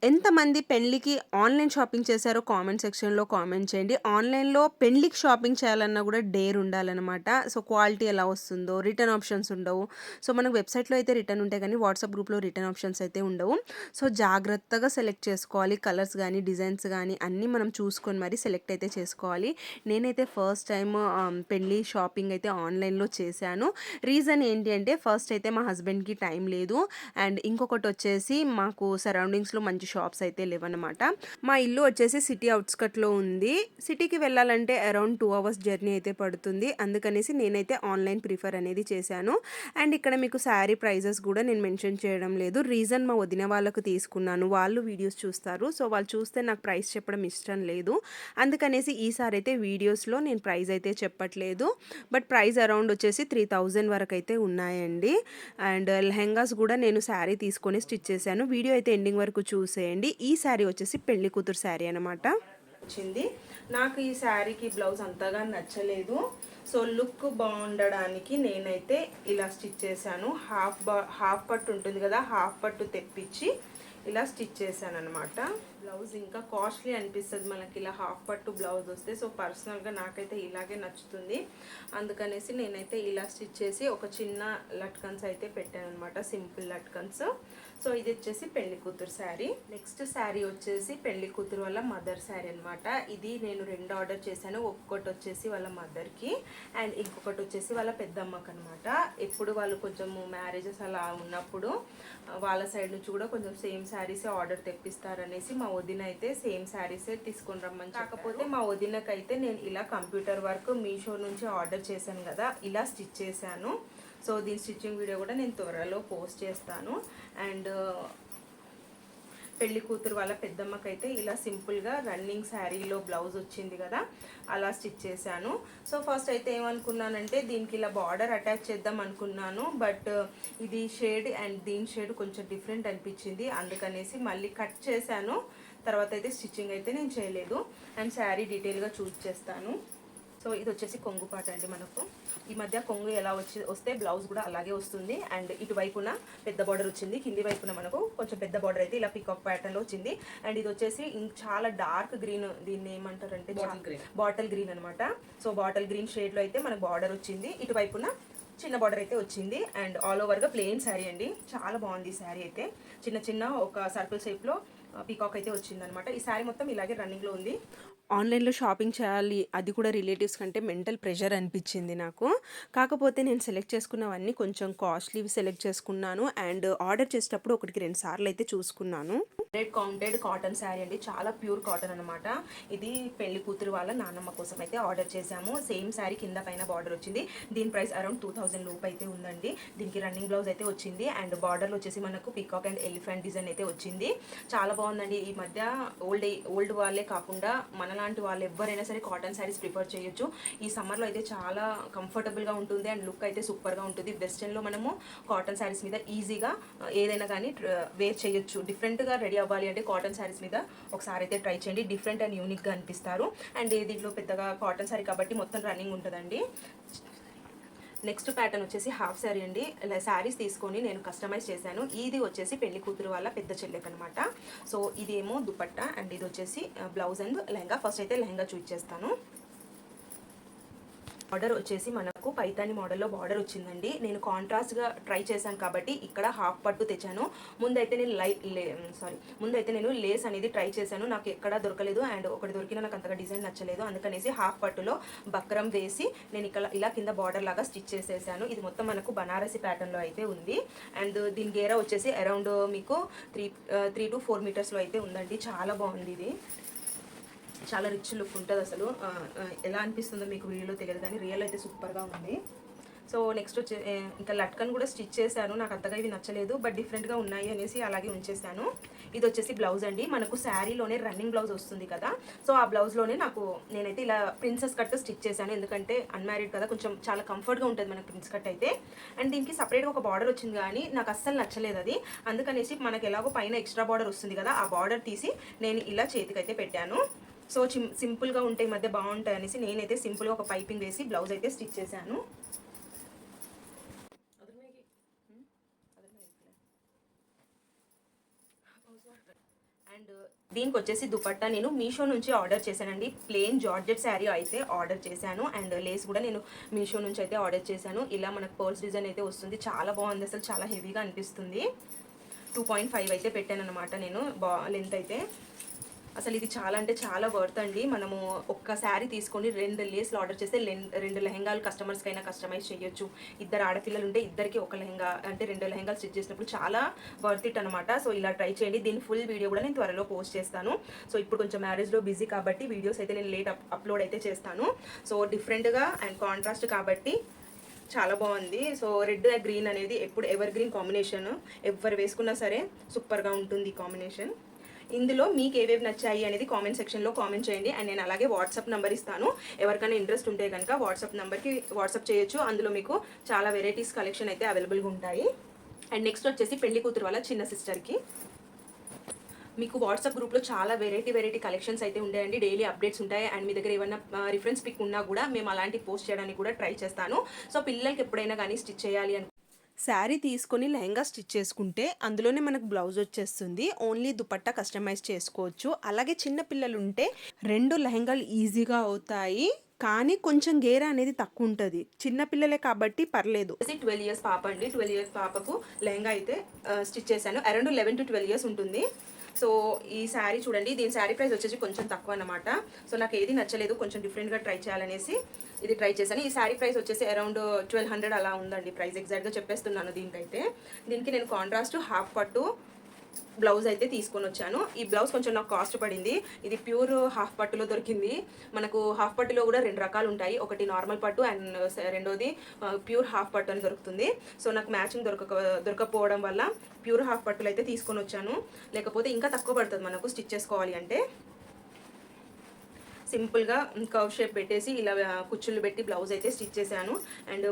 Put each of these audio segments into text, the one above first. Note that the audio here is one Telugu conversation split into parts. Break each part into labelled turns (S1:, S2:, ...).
S1: ఎంతమంది పెళ్ళికి ఆన్‌లైన్ షాపింగ్ చేశారో కామెంట్ సెక్షన్‌లో కామెంట్ చేయండి. ఆన్‌లైన్‌లో పెళ్ళికి షాపింగ్ చేయాలన్నా గూడా డేర్ ఉండాలనమాట. సో, క్వాలిటీ ఎలా వస్తుందో, రిటర్న్ ఆప్షన్స్ ఉండవు. సో, మనకు వెబ్‌సైట్‌లో అయితే రిటర్న్ ఉంటాయి కానీ, వాట్సాప్ గ్రూప్‌లో రిటర్న్ ఆప్షన్స్ అయితే ఉండవు. సో, జాగ్రత్తగా సెలెక్ట్ చేసుకోవాలి. కలర్స్ గానీ, డిజైన్స్ గానీ అన్నీ మనం చూసుకొని మరి సెలెక్ట్ అయితే చేసుకోవాలి. నేనైతే ఫస్ట్ టైమ్ పెళ్లి షాపింగ్ అయితే ఆన్‌లైన్‌లో చేశాను. రీజన్ ఏంటి అంటే, ఫస్ట్ అయితే మా హస్బెండ్‌కి టైం లేదు. అండ్ ఇంకొకటొచ్చేసి మాకు సరౌండింగ్స్‌లో మంచి షాప్స్ అయితే లేవనమాట. మా ఇల్లు వచ్చేసి సిటీ ఔట్‌స్కట్‌లో ఉంది. సిటీకి వెళ్ళాలంటే అరౌండ్ 2 అవర్స్ జర్నీ అయితే పడుతుంది. అందుకనేసి నేనైతే ఆన్‌లైన్ ప్రిఫర్ అనేది చేశాను. అండ్ ఇక్కడ మీకు శారీ ప్రైజెస్ గూడా నేను మెన్షన్ చేయడం లేదు. రీజన్ మా వదిన వాళ్ళకు తీసుకున్నాను. వాళ్ళు వీడియోస్ చూస్తారు. సో, వాళ్ళు చూస్తే నాకు ప్రైస్ చెప్పడం ఇష్టం లేదు. అందుకనేసి ఈసారైతే వీడియోస్‌లో నేను ప్రైస్ అయితే చెప్పట్లేదు. బట్ ప్రైస్ అరౌండ్ వచ్చేసి 3000 వరకైతే ఉన్నాయండి. అండ్ లెహెంగాస్ గూడా నేను శారీ తీసుకొని స్టిచ్ చేశాను. వీడియో అయితే ఎండింగ్ వరకు చూసేయండి. ఈ శారీ వచ్చేసి పెళ్లి కూతురు శారీ అనమాట. వచ్చింది. నాకు ఈ శారీకి బ్లౌజ్ అంతగా నచ్చలేదు. సో, లుక్ బాగుండడానికి నేనైతే ఇలా స్టిచ్ చేశాను. హాఫ్ పట్టు ఉంటుంది కదా, హాఫ్ పట్టు తెప్పించి ఇలా స్టిచ్ చేశాను అనమాట. బ్లౌజ్ ఇంకా కాస్ట్లీ అనిపిస్తుంది మనకి ఇలా హాఫ్ పట్టు బ్లౌజ్ వస్తే. సో, పర్సనల్గా నాకైతే ఇలాగే నచ్చుతుంది. అందుకనేసి నేనైతే ఇలా స్టిచ్ చేసి ఒక చిన్న లట్కన్స్ అయితే పెట్టాను అనమాట, సింపుల్ లట్కన్స్. సో, ఇది వచ్చేసి పెళ్లి కూతురు శారీ. నెక్స్ట్ శారీ వచ్చేసి పెళ్లి కూతురు వాళ్ళ మదర్ శారీ అనమాట. ఇది నేను 2 ఆర్డర్ చేశాను. ఒక్కొక్కటి వచ్చేసి వాళ్ళ మదర్కి అండ్ ఇంకొకటి వచ్చేసి వాళ్ళ పెద్దమ్మకి అనమాట. ఎప్పుడు వాళ్ళు కొంచెం మ్యారేజెస్ అలా ఉన్నప్పుడు వాళ్ళ సైడ్ నుంచి కూడా కొంచెం సేమ్ శారీసే ఆర్డర్ తెప్పిస్తారనేసి మా వదిన అయితే సేమ్ శారీసే తీసుకొని రమ్మని. కాకపోతే మా వదినకైతే నేను ఇలా కంప్యూటర్ వర్క్ మీషో నుంచి ఆర్డర్ చేశాను కదా, ఇలా స్టిచ్ చేశాను. సో, దీని స్టిచ్చింగ్ వీడియో కూడా నేను త్వరలో పోస్ట్ చేస్తాను. అండ్ పెళ్లి కూతురు వాళ్ళ పెద్దమ్మకైతే ఇలా సింపుల్గా రన్నింగ్ శారీలో బ్లౌజ్ వచ్చింది కదా, అలా స్టిచ్ చేశాను. సో, ఫస్ట్ అయితే ఏమనుకున్నానంటే దీనికి ఇలా బార్డర్ అటాచ్ చేద్దాం అనుకున్నాను. బట్ ఇది షేడ్ అండ్ దీని షేడ్ కొంచెం డిఫరెంట్ అనిపించింది. అందుకనేసి మళ్ళీ కట్ చేశాను. తర్వాత అయితే స్టిచ్చింగ్ అయితే నేను చేయలేదు. అండ్ శారీ డీటెయిల్గా చేస్తాను. సో, ఇది వచ్చేసి కొంగు పాట అండి. మనకు ఈ మధ్య కొంగు ఎలా వస్తే బ్లౌజ్ కూడా అలాగే వస్తుంది. అండ్ ఇటువైపున పెద్ద బార్డర్ వచ్చింది, కింది వైపున మనకు కొంచెం పెద్ద బార్డర్ అయితే ఇలా పికాక్ ప్యాటర్న్లో వచ్చింది. అండ్ ఇది వచ్చేసి చాలా డార్క్ గ్రీన్, దీన్ని ఏమంటారంటే బాటిల్ గ్రీన్ అనమాట. సో, బాటిల్ గ్రీన్ షేడ్లో అయితే మనకు బార్డర్ వచ్చింది. ఇటువైపున చిన్న బార్డర్ అయితే వచ్చింది. అండ్ ఆల్ ఓవర్గా ప్లెయిన్ శారీ అండి. చాలా బాగుంది ఈ శారీ అయితే. చిన్న చిన్న ఒక సర్కిల్ షేప్లో పీకాక్ అయితే వచ్చిందనమాట. ఈ శారీ మొత్తం ఇలాగే రన్నింగ్లో ఉంది. ఆన్లైన్లో షాపింగ్ చేయాలి, అది కూడా రిలేటివ్స్ కంటే మెంటల్ ప్రెషర్ అనిపించింది నాకు. కాకపోతే నేను సెలెక్ట్ చేసుకున్నవన్నీ కొంచెం కాస్ట్లీవి సెలెక్ట్ చేసుకున్నాను. అండ్ ఆర్డర్ చేసేటప్పుడు 1-2 సార్లు అయితే చూసుకున్నాను. కౌంటెడ్ కాటన్ శారీ అండి, చాలా ప్యూర్ కాటన్ అనమాట. ఇది పెళ్లి కూతురు వాళ్ళ నాన్నమ్మ కోసం అయితే ఆర్డర్ చేశాము. సేమ్ శారీ కింద పైన బార్డర్ వచ్చింది. దీని ప్రైస్ అరౌండ్ 2000 లోపు అయితే ఉందండి. దీనికి రన్నింగ్ బ్లౌజ్ అయితే వచ్చింది. అండ్ బార్డర్లో వచ్చేసి మనకు పీకాక్ అండ్ ఎలిఫెంట్ డిజైన్ అయితే వచ్చింది. చాలా బాగుందండి. ఈ మధ్య ఓల్డ్ వాళ్ళే కాకుండా మనలాంటి వాళ్ళు ఎవరైనా సరే కాటన్ శారీస్ ప్రిఫర్ చేయొచ్చు. ఈ సమ్మర్లో అయితే చాలా కంఫర్టబుల్గా ఉంటుంది అండ్ లుక్ అయితే సూపర్గా ఉంటుంది. వెస్టర్న్లో మనము కాటన్ శారీస్ మీద ఈజీగా ఏదైనా కానీ వేర్ చేయొచ్చు. డిఫరెంట్గా రెడీ అవ్వాలి అంటే కాటన్ శారీస్ మీద ఒకసారి అయితే ట్రై చేయండి. డిఫరెంట్ అండ్ యూనిక్గా అనిపిస్తారు. అండ్ దీంట్లో పెద్దగా కాటన్ శారీ కాబట్టి మొత్తం రన్నింగ్ ఉంటుందండి. నెక్స్ట్ ప్యాటర్న్ వచ్చేసి హాఫ్ శారీ అండి. శారీస్ తీసుకొని నేను కస్టమైజ్ చేశాను. ఇది వచ్చేసి పెళ్లి కూతురు వాళ్ళ పెద్ద చెల్లెకి అనమాట. సో, ఇదేమో దుపట్టా అండ్ ఇది వచ్చేసి బ్లౌజ్ అండ్ లెహంగా. ఫస్ట్ అయితే లెహంగా చూస్ చేస్తాను. బార్డర్ వచ్చేసి మనకు పైతాని మోడల్లో బార్డర్ వచ్చిందండి. నేను కాంట్రాస్ట్గా ట్రై చేశాను కాబట్టి ఇక్కడ హాఫ్ పట్టు తెచ్చాను. ముందైతే నేను లేస్ అనేది ట్రై చేశాను. నాకు ఎక్కడా దొరకలేదు. అండ్ ఒకటి దొరికినా నాకు అంతగా డిజైన్ నచ్చలేదు. అందుకనేసి హాఫ్ పట్టులో బక్రం వేసి నేను ఇక్కడ ఇలా కింద బార్డర్ లాగా స్టిచ్ చేసేసాను. ఇది మొత్తం మనకు బనారసి ప్యాటర్న్లో అయితే ఉంది. అండ్ దీని గేరా వచ్చేసి అరౌండ్ మీకు 3 to 4 మీటర్స్లో అయితే ఉందండి. చాలా బాగుంది. ఇది చాలా రిచ్ లుక్ ఉంటుంది. అసలు ఎలా అనిపిస్తుందో మీకు వీడియోలో తెలియదు కానీ రియల్ అయితే సూపర్గా ఉంది. సో, నెక్స్ట్ వచ్చే ఇంకా లట్కన్ కూడా స్టిచ్ చేశాను. నాకు అంతగా ఇవి నచ్చలేదు, బట్ డిఫరెంట్గా ఉన్నాయి అనేసి అలాగే ఉంచేసాను. ఇది వచ్చేసి బ్లౌజ్ అండి. మనకు శారీలోనే రన్నింగ్ బ్లౌజ్ వస్తుంది కదా, సో ఆ బ్లౌజ్లోనే నేనైతే ఇలా ప్రిన్సెస్ కట్ స్టిచ్ చేశాను. ఎందుకంటే అన్మ్యారీడ్ కదా, కొంచెం చాలా కంఫర్ట్గా ఉంటుంది మనకు ప్రిన్స్ కట్ అయితే. అండ్ దీనికి సపరేట్గా ఒక బార్డర్ వచ్చింది కానీ నాకు అస్సలు నచ్చలేదు అది. అందుకనేసి మనకు ఎలాగో పైన ఎక్స్ట్రా బార్డర్ వస్తుంది కదా, ఆ బార్డర్ తీసి నేను ఇలా చేతికైతే పెట్టాను. సో, సింపుల్గా ఉంటే ఈ మధ్య బాగుంటాయి అనేసి నేనైతే సింపుల్గా ఒక పైపింగ్ వేసి బ్లౌజ్ అయితే స్టిచ్ చేశాను. అండ్ దీనికొచ్చేసి దుపట్టా నేను మీషో నుంచి ఆర్డర్ చేశానండి. ప్లెయిన్ జార్జెట్ శారీ అయితే ఆర్డర్ చేశాను. అండ్ లేస్ కూడా నేను మీషో నుంచి అయితే ఆర్డర్ చేశాను. ఇలా మనకు పర్ల్స్ డిజైన్ అయితే వస్తుంది. చాలా బాగుంది, అసలు చాలా హెవీగా అనిపిస్తుంది. 2.5 అయితే పెట్టాను అనమాట నేను లెంత్ అయితే. అసలు ఇది చాలా అంటే చాలా వర్త్ అండి. మనము ఒక్క శారీ తీసుకొని 2 లేస్లు ఆర్డర్ చేస్తే 2 లెహంగాలు కస్టమర్స్కైనా కస్టమైజ్ చేయొచ్చు. ఇద్దరు ఆడపిల్లలు ఉంటే ఇద్దరికి ఒక లెహంగా అంటే 2 లెహంగాలు స్టిచ్ చేసినప్పుడు చాలా వర్త్ ఇట్ అనమాట. సో ఇలా ట్రై చేయండి. దీని ఫుల్ వీడియో కూడా నేను త్వరలో పోస్ట్ చేస్తాను. సో ఇప్పుడు కొంచెం మ్యారేజ్లో బిజీ కాబట్టి వీడియోస్ అయితే నేను లేట్ అప్లోడ్ అయితే చేస్తాను. సో డిఫరెంట్గా అండ్ కాంట్రాస్ట్ కాబట్టి చాలా బాగుంది. సో రెడ్ గ్రీన్ అనేది ఎప్పుడు ఎవర్ గ్రీన్ కాంబినేషన్, ఎవరు వేసుకున్నా సరే సూపర్గా ఉంటుంది కాంబినేషన్. ఇందులో మీకు ఏవేవి నచ్చాయి అనేది కామెంట్ సెక్షన్లో కామెంట్ చేయండి. అండ్ నేను అలాగే వాట్సాప్ నెంబర్ ఇస్తాను. ఎవరికైనా ఇంట్రెస్ట్ ఉంటే కనుక వాట్సాప్ నెంబర్కి వాట్సాప్ చేయొచ్చు. అందులో మీకు చాలా వెరైటీస్ కలెక్షన్ అయితే అవైలబుల్గా ఉంటాయి. అండ్ నెక్స్ట్ వచ్చేసి పెళ్లి కూతురు వాళ్ళ చిన్న సిస్టర్కి మీకు వాట్సాప్ గ్రూప్లో చాలా వెరైటీ కలెక్షన్స్ అయితే ఉంటాయండి. డైలీ అప్డేట్స్ ఉంటాయి. అండ్ మీ దగ్గర ఏమైనా రిఫరెన్స్ పిక్ ఉన్నా కూడా మేము అలాంటి పోస్ట్ చేయడానికి కూడా ట్రై చేస్తాను. సో పిల్లలకి ఎప్పుడైనా కానీ స్టిచ్ చేయాలి అని శారీ తీసుకొని లెహంగా స్టిచ్ చేసుకుంటే అందులోనే మనకు బ్లౌజ్ వచ్చేస్తుంది. ఓన్లీ దుపట్టా కస్టమైజ్ చేసుకోవచ్చు. అలాగే చిన్న పిల్లలు ఉంటే 2 లెహంగాలు ఈజీగా అవుతాయి. కానీ కొంచెం గేర అనేది తక్కువ ఉంటుంది. చిన్నపిల్లలే కాబట్టి పర్లేదు. 12 ఇయర్స్ పాప అండి. 12 ఇయర్స్ పాపకు లెహంగా అయితే స్టిచ్ చేశాను. అరౌండ్ 11 to 12 ఇయర్స్ ఉంటుంది. సో ఈ శారీ చూడండి, దీని శారీ ప్రైస్ వచ్చేసి కొంచెం తక్కువ అనమాట. సో నాకు ఏది నచ్చలేదు, కొంచెం డిఫరెంట్గా ట్రై చేయాలనేసి ఇది ట్రై చేశాను. ఈ శారీ ప్రైస్ వచ్చేసి అరౌండ్ 1200 అలా ఉందండి. ప్రైస్ ఎగ్జాక్ట్గా చెప్పేస్తున్నాను. దీనికి నేను కాంట్రాస్ట్ హాఫ్ పట్టు బ్లౌజ్ అయితే తీసుకొని వచ్చాను. ఈ బ్లౌజ్ కొంచెం నాకు కాస్ట్ పడింది. ఇది ప్యూర్ హాఫ్ పట్టులో దొరికింది. మనకు హాఫ్ పట్టులో కూడా 2 రకాలు ఉంటాయి. ఒకటి నార్మల్ పట్టు అండ్ రెండోది ప్యూర్ హాఫ్ పట్టు అని దొరుకుతుంది. సో నాకు మ్యాచింగ్ దొరకపోవడం వల్ల ప్యూర్ హాఫ్ పట్టులు అయితే తీసుకొని వచ్చాను. లేకపోతే ఇంకా తక్కువ పడుతుంది మనకు స్టిచ్ చేసుకోవాలి అంటే. సింపుల్గా కర్వ్ షేప్ పెట్టేసి ఇలా కుచ్చుళ్ళు పెట్టి బ్లౌజ్ అయితే స్టిచ్ చేశాను. అండ్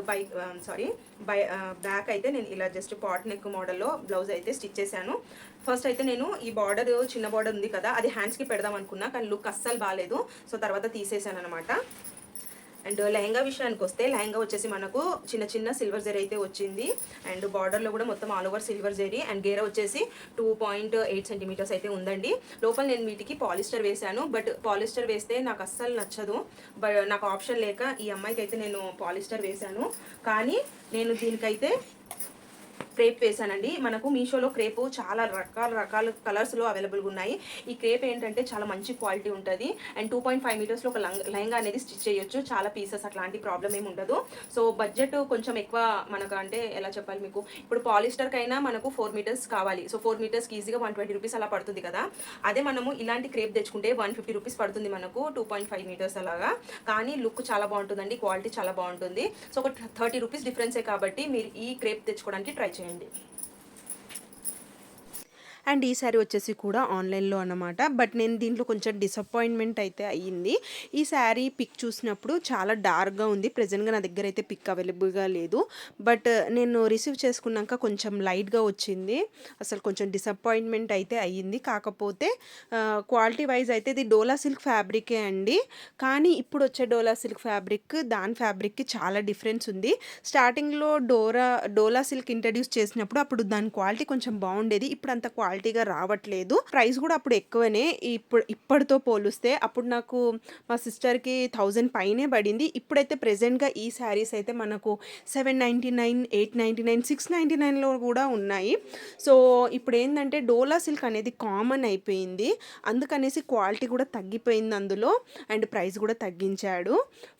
S1: బ్యాక్ అయితే నేను ఇలా జస్ట్ పాట్ నెక్ మోడల్లో బ్లౌజ్ అయితే స్టిచ్ చేశాను. ఫస్ట్ అయితే నేను ఈ బార్డర్ చిన్న బార్డర్ ఉంది కదా, అది హ్యాండ్స్కి పెడదాం అనుకున్నా, కానీ లుక్ అస్సలు బాగాలేదు. సో తర్వాత తీసేసాను అనమాట. అండ్ లెహంగా విషయానికి వస్తే లెహంగా వచ్చేసి మనకు చిన్న సిల్వర్ జరీ అయితే వచ్చింది. అండ్ బార్డర్లో కూడా మొత్తం all over silver zari. And గేర వచ్చేసి 2.8 సెంటీమీటర్స్ అయితే ఉందండి. లోపల నేను వీటికి పాలిస్టర్ వేశాను. బట్ పాలిస్టర్ వేస్తే నాకు అస్సలు నచ్చదు. బట్ నాకు ఆప్షన్ లేక ఈ అమ్మాయికి అయితే నేను పాలిస్టర్ వేశాను. కానీ నేను దీనికైతే క్రేప్ వేసానండి. మనకు మీషోలో క్రేపు చాలా రకాల కలర్స్లో అవైలబుల్గా ఉన్నాయి. ఈ క్రేప్ ఏంటంటే చాలా మంచి క్వాలిటీ ఉంటుంది. అండ్ 2.5 మీటర్స్లో ఒక లెహంగా అనేది స్టిచ్ చేయొచ్చు. చాలా పీసెస్ అట్లాంటి ప్రాబ్లం ఏమి ఉండదు. సో బడ్జెట్ కొంచెం ఎక్కువ మనకు, అంటే ఎలా చెప్పాలి మీకు, ఇప్పుడు పాలిస్టర్కైనా మనకు 4 మీటర్స్ కావాలి. సో 4 మీటర్స్కి ఈజీగా 120 రూపీస్ అలా పడుతుంది కదా. అదే మనము ఇలాంటి క్రేప్ తెచ్చుకుంటే 150 రూపీస్ పడుతుంది మనకు 2.5 మీటర్స్ అలాగా. కానీ లుక్ చాలా బాగుంటుందండి, క్వాలిటీ చాలా బాగుంటుంది. సో ఒక 30 రూపీస్ డిఫరెన్సే కాబట్టి మీరు ఈ క్రేప్ తెచ్చుకోవడానికి ట్రై చేయండి. అండ్ ఈ శారీ వచ్చేసి కూడా ఆన్లైన్లో అన్నమాట. బట్ నేను దీంట్లో కొంచెం డిసప్పాయింట్మెంట్ అయితే అయ్యింది. ఈ శారీ పిక్ చూసినప్పుడు చాలా డార్క్గా ఉంది. ప్రెజెంట్గా నా దగ్గర అయితే పిక్ అవైలబుల్గా లేదు. బట్ నేను రిసీవ్ చేసుకున్నాక కొంచెం లైట్గా వచ్చింది. అసలు కొంచెం డిసప్పాయింట్మెంట్ అయితే అయ్యింది. కాకపోతే క్వాలిటీ వైజ్ అయితే ఇది డోలా సిల్క్ ఫ్యాబ్రికే అండి. కానీ ఇప్పుడు వచ్చే డోలా సిల్క్ ఫ్యాబ్రిక్ దాని ఫ్యాబ్రిక్కి చాలా డిఫరెన్స్ ఉంది. స్టార్టింగ్లో డోలా సిల్క్ ఇంట్రడ్యూస్ చేసినప్పుడు అప్పుడు దాని క్వాలిటీ కొంచెం బాగుండేది. ఇప్పుడు అంత క్వాలిటీగా రావట్లేదు. ప్రైస్ కూడా అప్పుడు ఎక్కువనే ఇప్పటితో పోలిస్తే. అప్పుడు నాకు మా సిస్టర్కి 1000 పైనే పడింది. ఇప్పుడైతే ప్రెజెంట్గా ఈ శారీస్ అయితే మనకు 799, 899, 699లో కూడా ఉన్నాయి. సో ఇప్పుడు ఏంటంటే డోలా సిల్క్ అనేది కామన్ అయిపోయింది. అందుకనేసి క్వాలిటీ కూడా తగ్గిపోయింది అందులో. అండ్ ప్రైస్ కూడా తగ్గించాడు.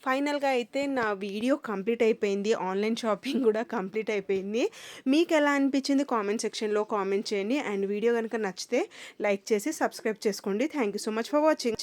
S1: ఫైనల్గా అయితే నా వీడియో కంప్లీట్ అయిపోయింది. ఆన్లైన్ షాపింగ్ కూడా కంప్లీట్ అయిపోయింది. మీకు ఎలా అనిపించింది కామెంట్ సెక్షన్లో కామెంట్ చేయండి. అండ్ వీడియో కనుక నచ్చితే లైక్ చేసి సబ్స్క్రైబ్ చేసుకోండి. Thank you so much for watching.